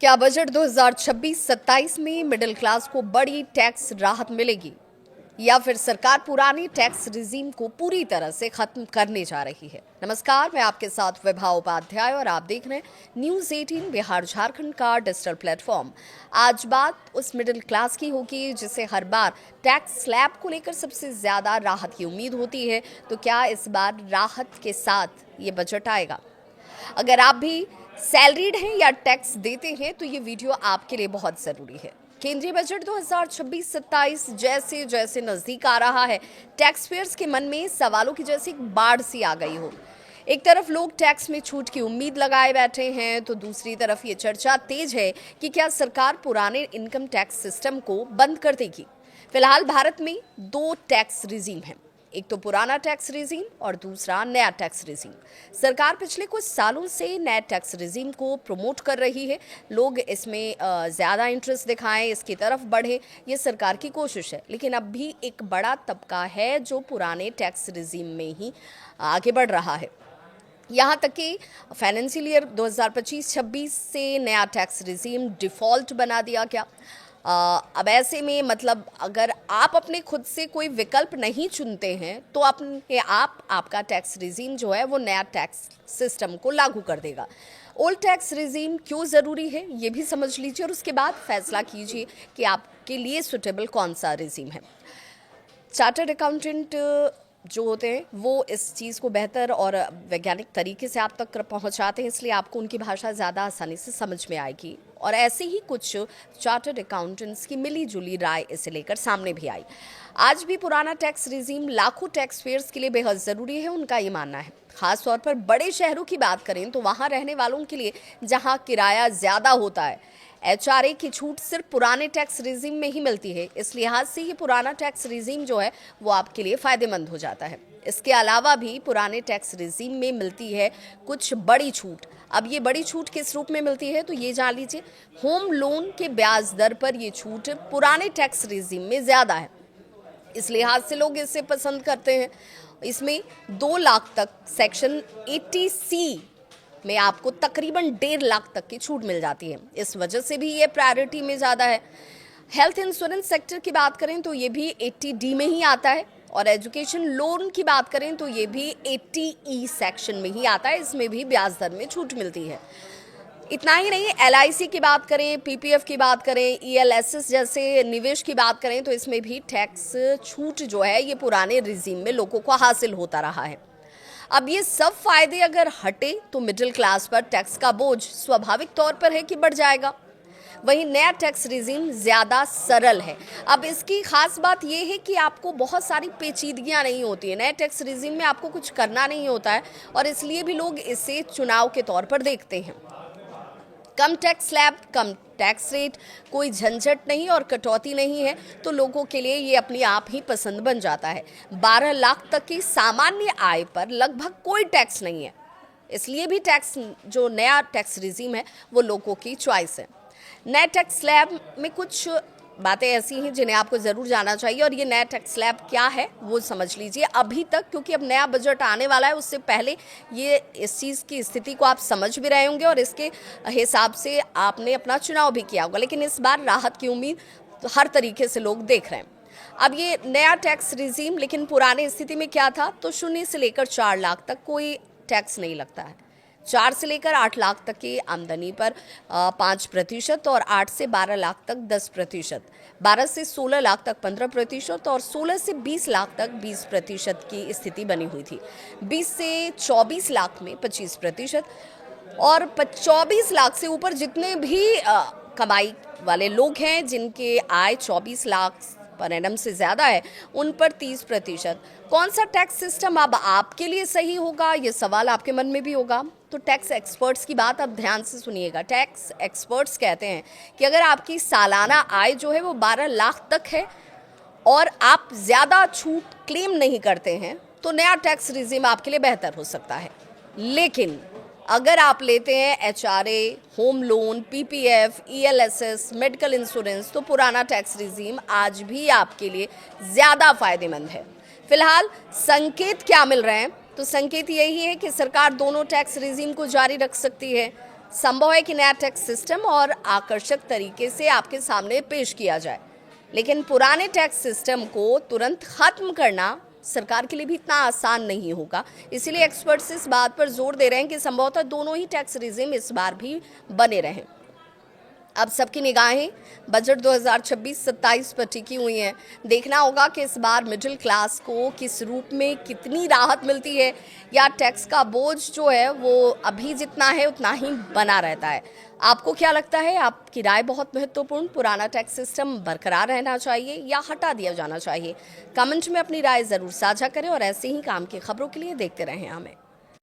क्या बजट 2026-27 में middle class को बड़ी टैक्स राहत मिलेगी या फिर सरकार पुरानी टैक्स रिजीम को पूरी तरह से खत्म करने जा रही है? नमस्कार, मैं आपके साथ विभा उपाध्याय और आप देख रहे हैं न्यूज़ 18 बिहार झारखंड का डिजिटल प्लेटफॉर्म। आज बात उस मिडिल क्लास की होगी जिसे हर बार टैक्स स्लैब को लेकर सबसे ज्यादा राहत की उम्मीद होती है। तो क्या इस बार राहत के साथ ये बजट आएगा? अगर आप भी सैलरीड हैं या टैक्स देते हैं तो ये वीडियो आपके लिए बहुत ज़रूरी है। केंद्रीय बजट 2026-27 जैसे जैसे नज़दीक आ रहा है, टैक्स पेयर्स के मन में सवालों की जैसी एक बाढ़ सी आ गई हो। एक तरफ लोग टैक्स में छूट की उम्मीद लगाए बैठे हैं तो दूसरी तरफ ये चर्चा तेज है कि क्या सरकार पुराने इनकम टैक्स सिस्टम को बंद कर देगी। फिलहाल भारत में दो टैक्स रिजीम हैं, एक तो पुराना टैक्स रिजीम और दूसरा नया टैक्स रिजीम। सरकार पिछले कुछ सालों से नए टैक्स रिजीम को प्रमोट कर रही है। लोग इसमें ज़्यादा इंटरेस्ट दिखाएं, इसकी तरफ बढ़े, ये सरकार की कोशिश है। लेकिन अब भी एक बड़ा तबका है जो पुराने टैक्स रिजीम में ही आगे बढ़ रहा है। यहाँ तक कि फाइनेंशियल ईयर 2025-26 से नया टैक्स रिजीम डिफ़ॉल्ट बना दिया गया। अब ऐसे में मतलब अगर आप अपने खुद से कोई विकल्प नहीं चुनते हैं तो अपने आपका टैक्स रिजीम जो है वो नया टैक्स सिस्टम को लागू कर देगा। ओल्ड टैक्स रिजीम क्यों ज़रूरी है ये भी समझ लीजिए और उसके बाद फैसला कीजिए कि आपके लिए सुटेबल कौन सा रिजीम है। चार्टर्ड अकाउंटेंट जो होते हैं वो इस चीज़ को बेहतर और वैज्ञानिक तरीके से आप तक पहुंचाते हैं, इसलिए आपको उनकी भाषा ज़्यादा आसानी से समझ में आएगी। और ऐसे ही कुछ चार्टर्ड अकाउंटेंट्स की मिली जुली राय इसे लेकर सामने भी आई। आज भी पुराना टैक्स रिजीम लाखों टैक्स पेयर्स के लिए बेहद ज़रूरी है, उनका ये मानना है। ख़ास तौर पर बड़े शहरों की बात करें तो वहाँ रहने वालों के लिए जहाँ किराया ज़्यादा होता है, एचआरए की छूट सिर्फ पुराने टैक्स रिजीम में ही मिलती है। इस लिहाज से ये पुराना टैक्स रिजीम जो है वो आपके लिए फ़ायदेमंद हो जाता है। इसके अलावा भी पुराने टैक्स रिजीम में मिलती है कुछ बड़ी छूट। अब ये बड़ी छूट किस रूप में मिलती है तो ये जान लीजिए। होम लोन के ब्याज दर पर ये छूट पुराने टैक्स रिजीम में ज़्यादा है, इस लिहाज से लोग इसे पसंद करते हैं। इसमें 2 लाख तक सेक्शन 80C में आपको तकरीबन 1.5 लाख तक की छूट मिल जाती है, इस वजह से भी ये प्रायोरिटी में ज़्यादा है। हेल्थ इंश्योरेंस सेक्टर की बात करें तो ये भी 80D में ही आता है और एजुकेशन लोन की बात करें तो ये भी 80E सेक्शन में ही आता है, इसमें भी ब्याज दर में छूट मिलती है। इतना ही नहीं, LIC की बात करें, PPF की बात करें, ELSS जैसे निवेश की बात करें तो इसमें भी टैक्स छूट जो है ये पुराने रिजीम में लोगों को हासिल होता रहा है। अब ये सब फायदे अगर हटे तो मिडिल क्लास पर टैक्स का बोझ स्वाभाविक तौर पर है कि बढ़ जाएगा। वहीं नया टैक्स रिजीम ज़्यादा सरल है। अब इसकी खास बात यह है कि आपको बहुत सारी पेचीदगियां नहीं होती है। नए टैक्स रिजीम में आपको कुछ करना नहीं होता है और इसलिए भी लोग इसे चुनाव के तौर पर देखते हैं। कम टैक्स स्लैब, कम टैक्स रेट, कोई झंझट नहीं और कटौती नहीं है तो लोगों के लिए ये अपने आप ही पसंद बन जाता है। 12 लाख तक की सामान्य आय पर लगभग कोई टैक्स नहीं है, इसलिए भी टैक्स जो नया टैक्स रिजीम है वो लोगों की चॉइस है। नए टैक्स स्लैब में कुछ बातें ऐसी हैं जिन्हें आपको ज़रूर जानना चाहिए और ये नया टैक्स स्लैब क्या है वो समझ लीजिए अभी तक, क्योंकि अब नया बजट आने वाला है। उससे पहले ये इस चीज़ की स्थिति को आप समझ भी रहे होंगे और इसके हिसाब से आपने अपना चुनाव भी किया होगा। लेकिन इस बार राहत की उम्मीद तो हर तरीके से लोग देख रहे हैं। अब ये नया टैक्स रिजीम, लेकिन पुरानी स्थिति में क्या था तो 0 से लेकर 4 लाख तक कोई टैक्स नहीं लगता है। 4 से लेकर 8 लाख तक की आमदनी पर 5% और 8 से 12 लाख तक 10%, 12 से 16 लाख तक 15% और 16 से 20 लाख तक 20% की स्थिति बनी हुई थी। 20 से 24 लाख में 25% और 24 लाख से ऊपर जितने भी कमाई वाले लोग हैं जिनके आय 24 लाख पर एनम से ज़्यादा है उन पर 30%। कौन सा टैक्स सिस्टम अब आपके लिए सही होगा ये सवाल आपके मन में भी होगा। तो टैक्स एक्सपर्ट्स की बात अब ध्यान से सुनिएगा। टैक्स एक्सपर्ट्स कहते हैं कि अगर आपकी सालाना आय जो है वो 12 लाख तक है और आप ज़्यादा छूट क्लेम नहीं करते हैं तो नया टैक्स रिजीम आपके लिए बेहतर हो सकता है। लेकिन अगर आप लेते हैं HRA, home loan, PPF, ELSS, medical insurance तो पुराना टैक्स रिजीम आज भी आपके लिए ज़्यादा फायदेमंद है। फिलहाल संकेत क्या मिल रहे हैं तो संकेत यही है कि सरकार दोनों टैक्स रिजीम को जारी रख सकती है। संभव है कि नया टैक्स सिस्टम और आकर्षक तरीके से आपके सामने पेश किया जाए, लेकिन पुराने टैक्स सिस्टम को तुरंत खत्म करना सरकार के लिए भी इतना आसान नहीं होगा। इसीलिए एक्सपर्ट्स इस बात पर जोर दे रहे हैं कि संभवतः दोनों ही टैक्स रिजीम इस बार भी बने रहें। अब सबकी निगाहें बजट 2026-27 पर टिकी हुई हैं। देखना होगा कि इस बार मिडिल क्लास को किस रूप में कितनी राहत मिलती है, या टैक्स का बोझ जो है वो अभी जितना है उतना ही बना रहता है। आपको क्या लगता है? आपकी राय बहुत महत्वपूर्ण। पुराना टैक्स सिस्टम बरकरार रहना चाहिए या हटा दिया जाना चाहिए? कमेंट में अपनी राय ज़रूर साझा करें और ऐसे ही काम की खबरों के लिए देखते रहें हमें।